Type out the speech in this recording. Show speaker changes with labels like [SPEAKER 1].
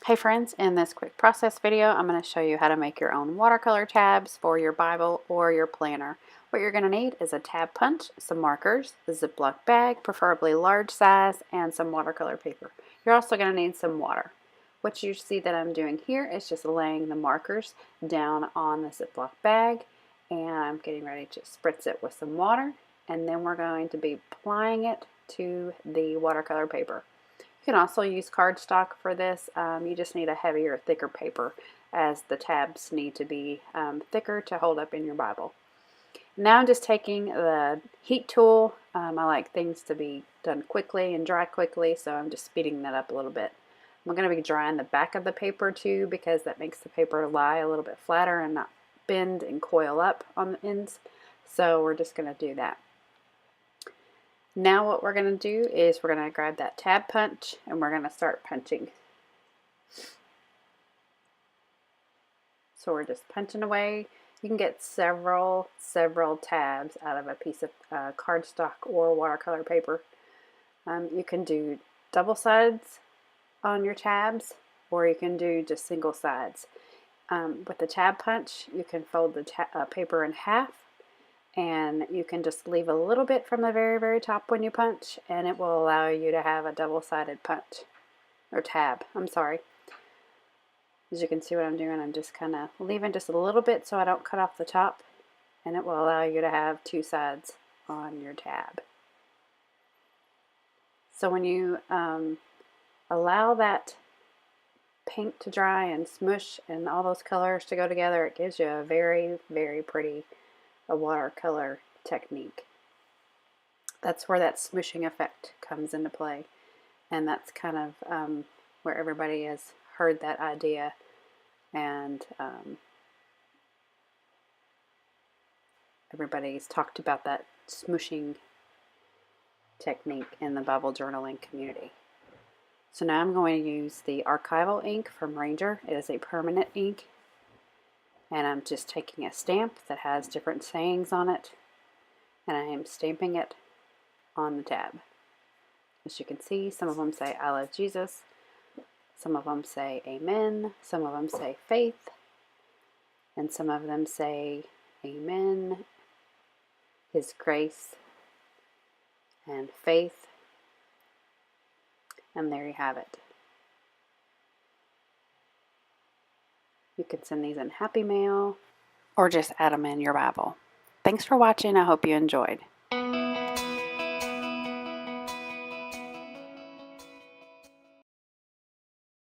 [SPEAKER 1] Hey friends, in this quick process video, I'm going to show you how to make your own watercolor tabs for your Bible or your planner. What you're going to need is a tab punch, some markers, a Ziploc bag, preferably large size, and some watercolor paper. You're also going to need some water. What you see that I'm doing here is just laying the markers down on the Ziploc bag, and I'm getting ready to spritz it with some water, and then we're going to be applying it to the watercolor paper. You can also use cardstock for this. You just need a heavier, thicker paper, as the tabs need to be thicker to hold up in your Bible. Now I'm just taking the heat tool. I like things to be done quickly and dry quickly, so I'm just speeding that up a little bit. I'm going to be drying the back of the paper too, because that makes the paper lie a little bit flatter and not bend and coil up on the ends. So we're just going to do that. Now what we're going to do is we're going to grab that tab punch and we're going to start punching. So we're just punching away. You can get several tabs out of a piece of cardstock or watercolor paper. You can do double sides on your tabs, or you can do just single sides. With the tab punch, you can fold the paper in half, and you can just leave a little bit from the very top when you punch, and it will allow you to have a double-sided punch, or tab, I'm sorry. As you can see what I'm doing, I'm just kind of leaving just a little bit so I don't cut off the top, and it will allow you to have two sides on your tab. So when you allow that paint to dry and smush and all those colors to go together, it gives you a very pretty watercolor technique. That's where that smushing effect comes into play, and that's kind of where everybody has heard that idea, and everybody's talked about that smushing technique in the Bible journaling community. So now I'm going to use the archival ink from Ranger. It is a permanent ink, and I'm just taking a stamp that has different sayings on it, and I am stamping it on the tab. As you can see, some of them say I love Jesus, some of them say amen, some of them say faith, and some of them say amen, His grace, and faith, and there you have it. You can send these in Happy Mail or just add them in your Bible. Thanks for watching. I hope you enjoyed.